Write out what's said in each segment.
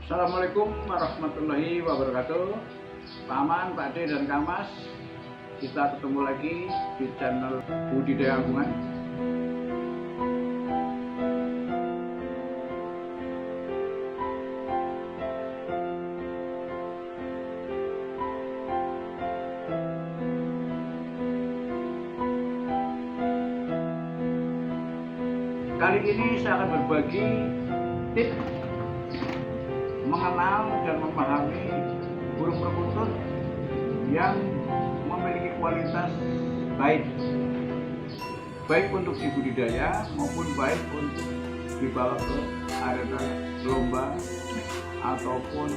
Assalamualaikum warahmatullahi wabarakatuh. Pak Aman, Pak D, dan Kang Mas, kita ketemu lagi di channel Budidaya Anggungan. Kali ini saya akan berbagi tips mengenal dan memahami burung perkutut yang memiliki kualitas baik untuk dibudidaya maupun baik untuk dibawa ke arena lomba ataupun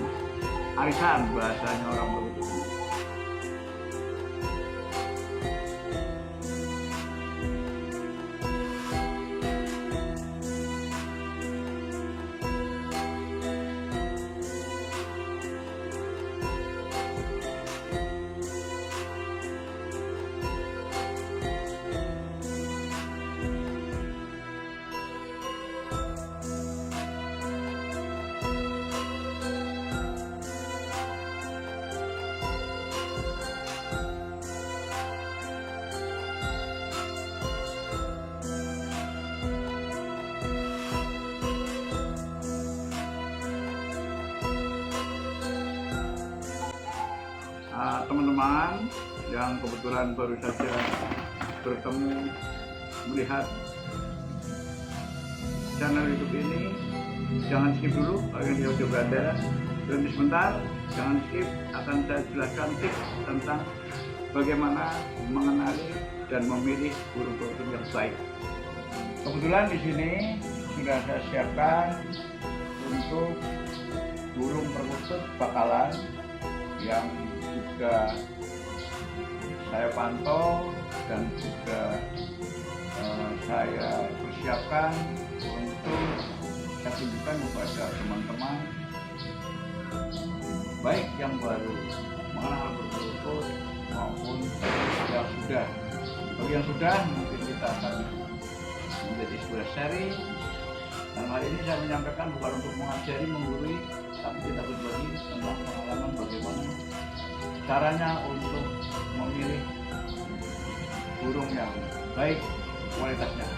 arisan, bahasanya orang perkutut. Teman-teman yang kebetulan baru saja bertemu melihat channel YouTube ini, jangan skip dulu bagian di audio beranda. Berhenti sebentar, jangan skip, akan saya jelaskan tips tentang bagaimana mengenali dan memilih burung perkutut yang baik. Kebetulan di sini sudah saya siapkan untuk burung perkutut bakalan yang sudah saya pantau dan sudah saya persiapkan untuk saya tunjukkan kepada teman-teman baik yang baru mengenal burung perkutut maupun yang sudah. Bagi yang sudah, mungkin kita akan menjadi sebuah sharing. Dan hal ini saya menyampaikan bukan untuk mengajari, menggurui, tapi kita berbagi tentang pengalaman bagaimana caranya untuk memilih burung yang baik kualitasnya.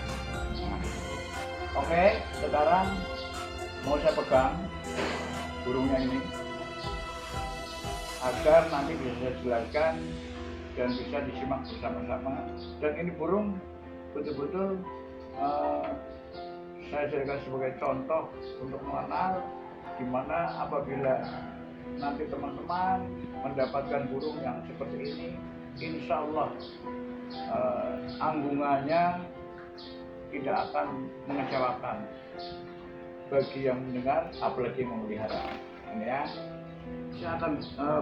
Oke, sekarang mau saya pegang burungnya ini agar nanti bisa saya jelaskan dan bisa disimak bersama-sama. Dan ini burung betul-betul saya jadikan sebagai contoh untuk mengenal gimana apabila nanti teman-teman mendapatkan burung yang seperti ini, insya Allah anggungannya tidak akan mengecewakan bagi yang mendengar, apalagi yang memelihara. Ini ya, saya akan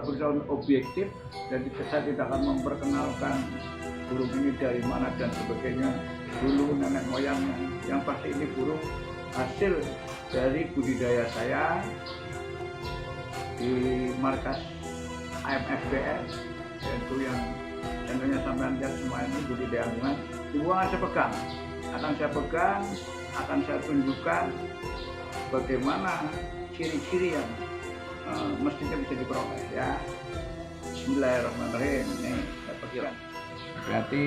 berusaha objektif, jadi saya tidak akan memperkenalkan burung ini dari mana dan sebagainya, dulu nenek moyangnya. Yang pasti ini burung hasil dari budidaya saya di markas AMFBS, yaitu yang channelnya sampean lihat semua ini budidaya anggungan. Dibuang saya pegang, akan saya tunjukkan bagaimana ciri-ciri yang mestinya bisa diperoleh ya. Bismillahirrahmanirrahim. Ini saya perkirakan. Berarti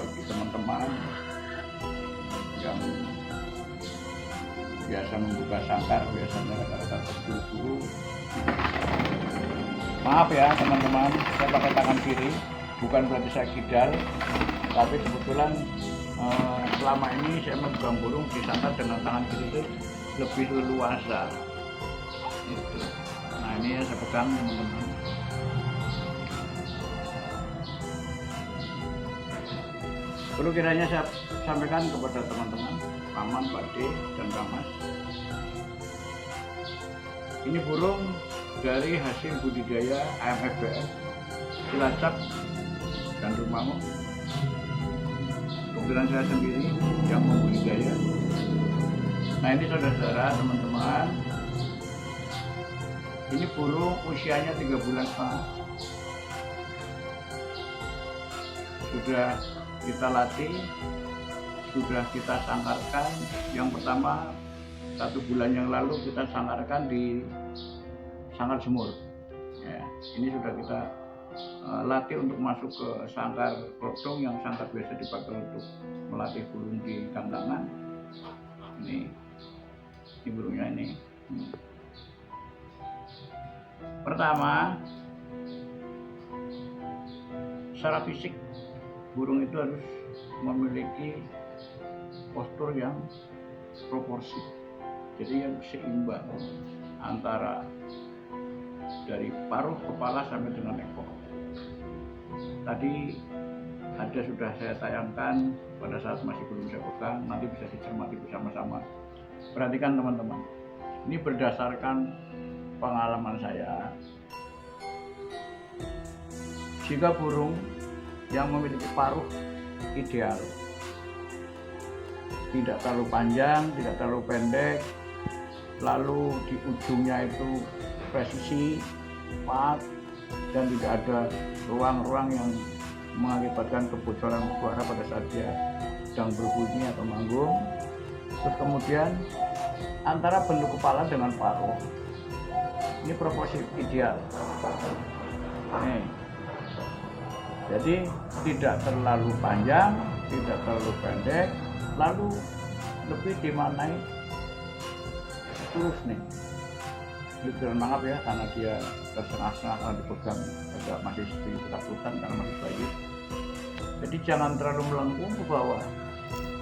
bagi teman-teman yang biasa membuka sangkar, biasanya rata-rata terburu-buru. Maaf ya teman-teman, saya pakai tangan kiri, bukan berarti saya kidal, tapi kebetulan selama ini saya memegang burung di sangkar dengan tangan kiri itu lebih leluasa. Gitu. Nah ini ya saya pegang teman-teman. Perlu kiranya saya sampaikan kepada teman-teman, Paman, Pak D, dan Kang Mas. Ini burung dari hasil budidaya AMFBS Cilacap dan Rumahmu. Kebetulan saya sendiri yang membudidaya. Nah ini saudara-saudara, teman-teman, ini burung usianya 3 bulan setengah. Sudah kita latih, sudah kita sangkarkan. Yang pertama 1 bulan yang lalu kita sangkarkan di sangkar jemur. Ya, ini sudah kita latih untuk masuk ke sangkar kodong yang sangkar biasa dipakai untuk melatih burung di kandangan. Ini burungnya ini. Pertama, secara fisik burung itu harus memiliki postur yang proporsi, jadi yang seimbang antara dari paruh kepala sampai dengan ekor. Tadi sudah saya tayangkan pada saat masih belum saya pegang, nanti bisa dicermati bersama-sama. Perhatikan teman-teman, ini berdasarkan pengalaman saya. Jika burung yang memiliki paruh ideal, tidak terlalu panjang, tidak terlalu pendek, lalu di ujungnya itu presisi, pas, dan tidak ada ruang-ruang yang mengakibatkan kebocoran suara pada saat dia sedang berbunyi atau manggung. Terus kemudian antara bentuk kepala dengan paruh ini proporsi ideal. Nih. Jadi tidak terlalu panjang, tidak terlalu pendek, lalu lebih dimaknai lurus nih. Ini maaf ya, karena dia tersengat-sengat karena dipegang agak masih sedikit ketakutan karena masih bayi. Jadi jangan terlalu melengkung ke bawah,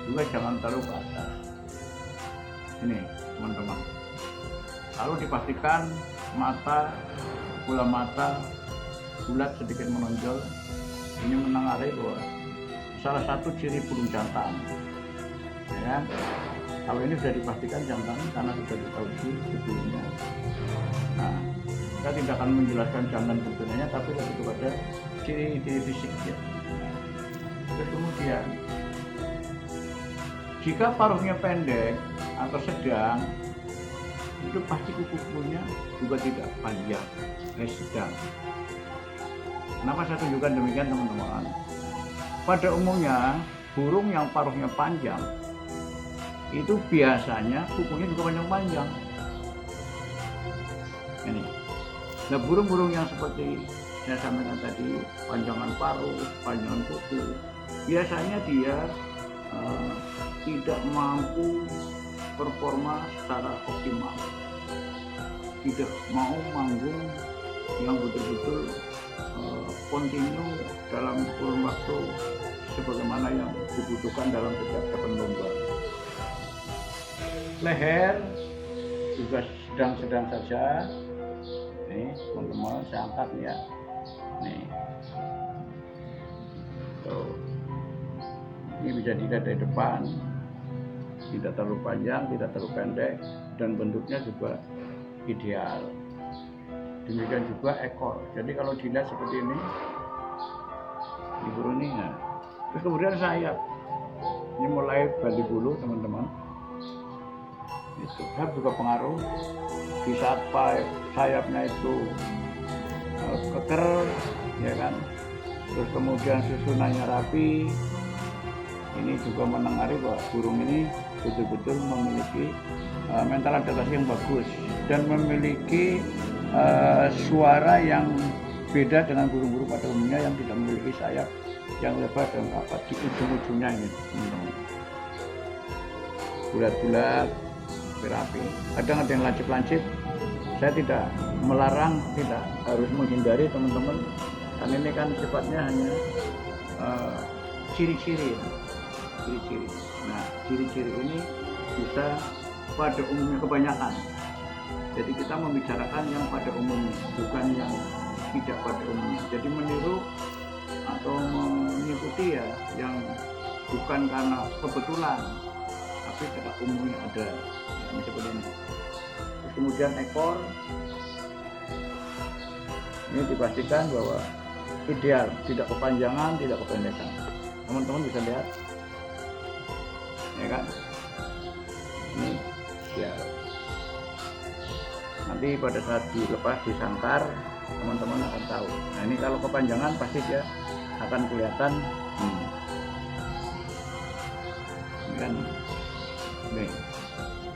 juga jangan terlalu ke atas. Ini teman-teman. Lalu dipastikan bola mata bulat sedikit menonjol. Ini menengarai bahwa salah satu ciri burung jantan. Ya, kalau ini sudah dipastikan jantan karena sudah diaudisi sebelumnya. Nah, kita tidak akan menjelaskan jantan bentuknya, tapi lebih kepada ciri-ciri fisiknya. Terus kemudian, jika paruhnya pendek atau sedang, itu pasti kuku-kukunya juga tidak panjang, sedang. Kenapa saya tunjukkan demikian teman-teman? Pada umumnya burung yang paruhnya panjang itu biasanya kukunya juga panjang-panjang. Ini. Nah, burung-burung yang seperti saya sampaikan tadi, panjangan paruh, panjangan kuku, biasanya dia tidak mampu performa secara optimal, tidak mau manggung yang betul-betul kontinu dalam kurun waktu sebagaimana yang dibutuhkan dalam setiap event lomba. Leher juga sedang-sedang saja. Nih teman-teman, saya angkat ya. Nih, tuh. Ini bisa dilihat dari depan, tidak terlalu panjang, tidak terlalu pendek, dan bentuknya juga ideal. Demikian juga ekor. Jadi kalau dilihat seperti ini, di burung ini. Nah. Terus kemudian sayap. Ini mulai balik bulu teman-teman. Itu juga pengaruh. Di saat sayapnya itu keker, ya kan. Terus kemudian susunannya rapi. Ini juga menengari bahwa burung ini betul-betul memiliki mental adaptasi yang bagus dan memiliki suara yang beda dengan burung-burung pada umumnya yang tidak memiliki sayap yang lebar dan rapat di ujung-ujungnya ini, teman-teman. Bulat-bulat, rapi. Kadang ada yang lancip-lancip. Saya tidak melarang, tidak harus menghindari teman-teman. Karena ini kan sifatnya hanya ciri-ciri. Ciri-ciri. Nah, ciri-ciri ini bisa pada umumnya kebanyakan. Jadi kita membicarakan yang pada umumnya, bukan yang tidak pada umumnya. Jadi meniru atau mengikuti ya yang bukan karena kebetulan, tapi pada umumnya ada. Ini seperti ini. Terus kemudian ekor, ini dipastikan bahwa ideal, tidak kepanjangan, tidak kependekan. Teman-teman bisa lihat, ya kan? Ini ideal. Nanti pada saat dilepas di sangkar, teman-teman akan tahu. Nah, ini kalau kepanjangan pasti dia akan kelihatan. Ini kan, nih,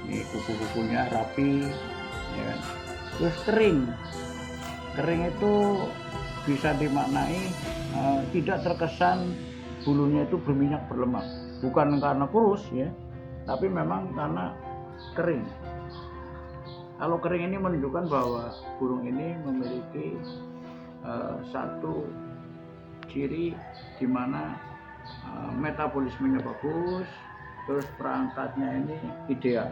Ini kuku-kukunya rapi, ya kan. Terus kering. Kering itu bisa dimaknai tidak terkesan bulunya itu berminyak berlemak. Bukan karena kurus ya, tapi memang karena kering. Kalau kering ini menunjukkan bahwa burung ini memiliki satu ciri di mana metabolismenya bagus, terus perangkatnya ini ideal.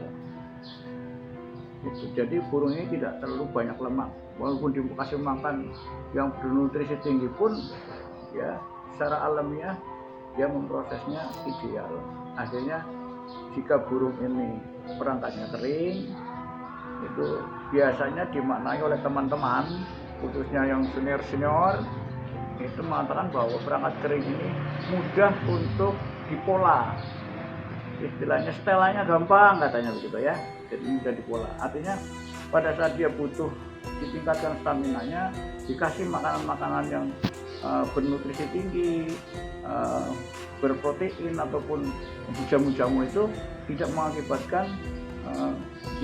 Jadi burung ini tidak terlalu banyak lemak, walaupun dikasih makan yang bernutrisi tinggi pun ya secara alamiah dia memprosesnya ideal. Akhirnya jika burung ini perangkatnya kering, itu biasanya dimaknai oleh teman-teman, khususnya yang senior-senior, itu mengatakan bahwa perangkat kering ini mudah untuk dipola. Istilahnya setelannya gampang katanya begitu ya, jadi mudah dipola. Artinya pada saat dia butuh ditingkatkan stamina-nya, dikasih makanan-makanan yang bernutrisi tinggi, berprotein ataupun jamu-jamu itu tidak mengakibatkan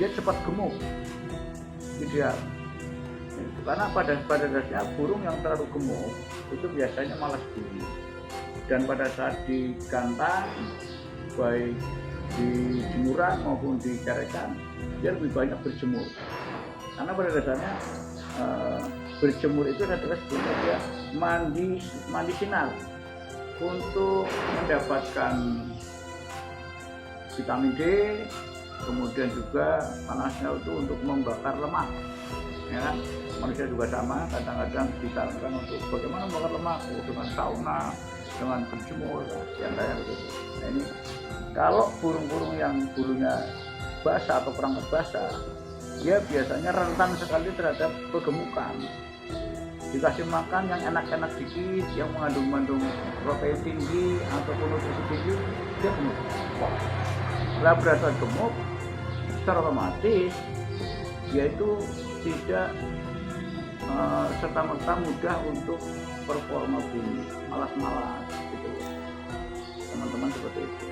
dia cepat gemuk, ideal. Karena pada dasarnya burung yang terlalu gemuk itu biasanya malas buri, dan pada saat digantang baik di jemuran maupun di carekan dia lebih banyak berjemur. Karena pada dasarnya berjemur itu adalah sebetulnya dia mandi sinar untuk mendapatkan vitamin D, kemudian juga panasnya itu untuk membakar lemak, ya kan? Manusia juga sama, kadang-kadang disarankan untuk bagaimana membakar lemak dengan sauna, dengan berjemur, yang kayak begitu. Nah ini kalau burung-burung yang bulunya basah atau perangkat basah, dia biasanya rentan sekali terhadap kegemukan. Dikasih makan yang enak-enak dikit, yang mengandung protein tinggi ataupun nutrisi tinggi, dia gemuk. Setelah berasa gemuk, secara otomatis dia itu tidak serta-merta mudah untuk performa bumi, malas-malas gitu, teman-teman, seperti itu.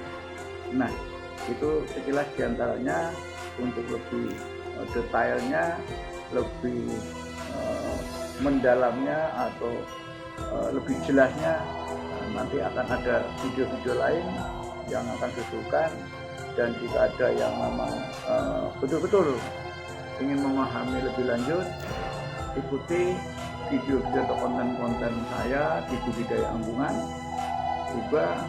Nah itu sekilas diantaranya. Untuk lebih detailnya, lebih mendalamnya atau lebih jelasnya, nanti akan ada video-video lain yang akan disusulkan. Dan jika ada yang memang betul-betul ingin memahami lebih lanjut, ikuti video-video atau konten-konten saya di Budidaya Anggungan. Juga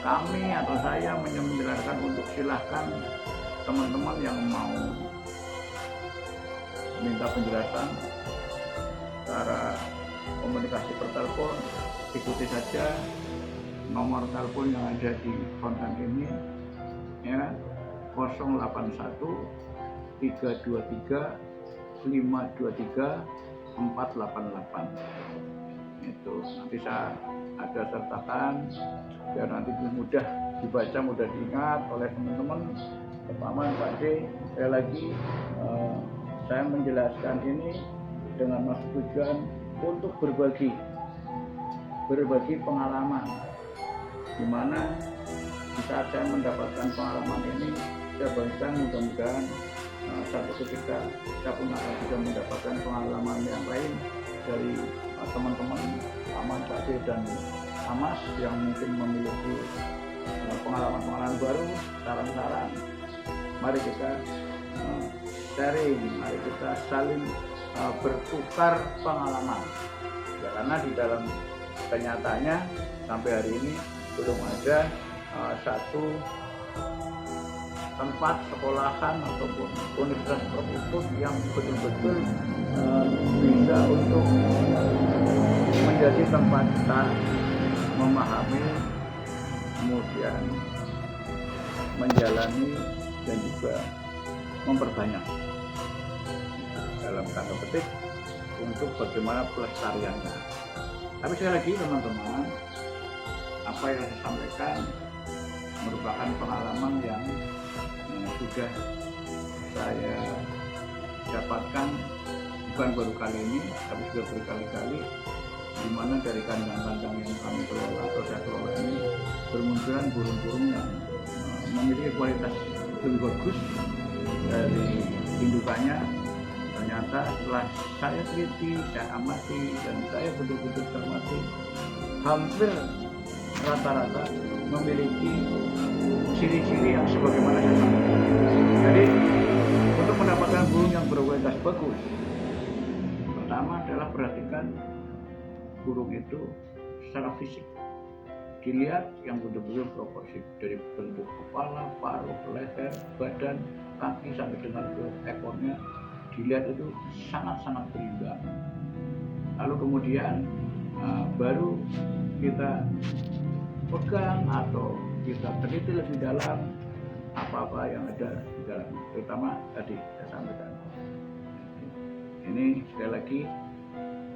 kami atau saya menjelaskan untuk silahkan teman-teman yang mau minta penjelasan cara komunikasi per telepon, ikuti saja nomor telepon yang ada di konten ini ya, 081 323 523 488. Itu nanti saya ada sertakan biar nanti mudah dibaca, mudah diingat oleh teman-teman. Pertama Pak D, sekali lagi saya menjelaskan ini dengan maksud tujuan untuk berbagi pengalaman, di mana di saat saya mendapatkan pengalaman ini, saya bagikan mudah-mudahan satu ketika saya pun akan bisa mendapatkan pengalaman yang lain dari teman-teman Aman, Pak D, dan Amas yang mungkin memiliki pengalaman-pengalaman baru, saran-saran. Mari kita sharing, mari kita saling bertukar pengalaman ya, karena di dalam kenyataannya sampai hari ini belum ada satu tempat sekolahan ataupun universitas seperti itu yang betul-betul bisa untuk menjadi tempat kita memahami, kemudian menjalani dan juga memperbanyak dalam tanda petik untuk bagaimana pelestariannya. Tapi sekali lagi teman-teman, apa yang saya sampaikan merupakan pengalaman yang sudah saya dapatkan bukan baru kali ini, tapi sudah berkali-kali, di mana dari kandang-kandang yang kami kelola atau saya kelola ini bermunculan burung-burung yang memiliki kualitas lebih bagus dari indukannya. Ternyata setelah saya teliti, saya amati, dan saya betul-betul cermati, hampir rata-rata memiliki ciri-ciri yang sebagaimana saya sampaikan. Jadi untuk mendapatkan burung yang berkualitas bagus, pertama adalah perhatikan burung itu secara fisik. Dilihat yang betul-betul proporsi dari bentuk kepala, paruh, leher, badan, kaki sampai dengan ke ekornya, dilihat itu sangat-sangat berimbang. Lalu kemudian baru kita pegang atau kita teliti lebih dalam apa-apa yang ada di dalam, terutama tadi saya sampaikan. Ini sekali lagi,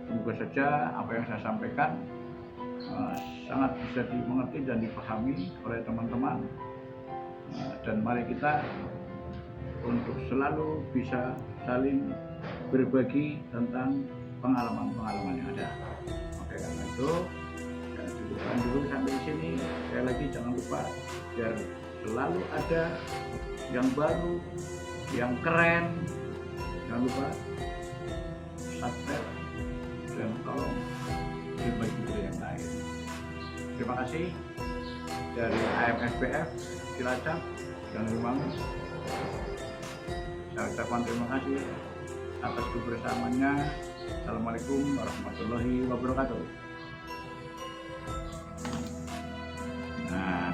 semoga saja apa yang saya sampaikan sangat bisa dimengerti dan dipahami oleh teman-teman, dan mari kita untuk selalu bisa saling berbagi tentang pengalaman-pengalaman yang ada. Oke, karena itu saya cukupkan dulu sampai di sini. Sekali lagi jangan lupa biar selalu ada yang baru, yang keren. Jangan lupa subscribe dan tolong berbagi ke yang lain. Terima kasih dari AMSPF Cilacap dan Lumangu. Saya ucapkan terima kasih atas kebersamaannya. Assalamualaikum warahmatullahi wabarakatuh. Nah,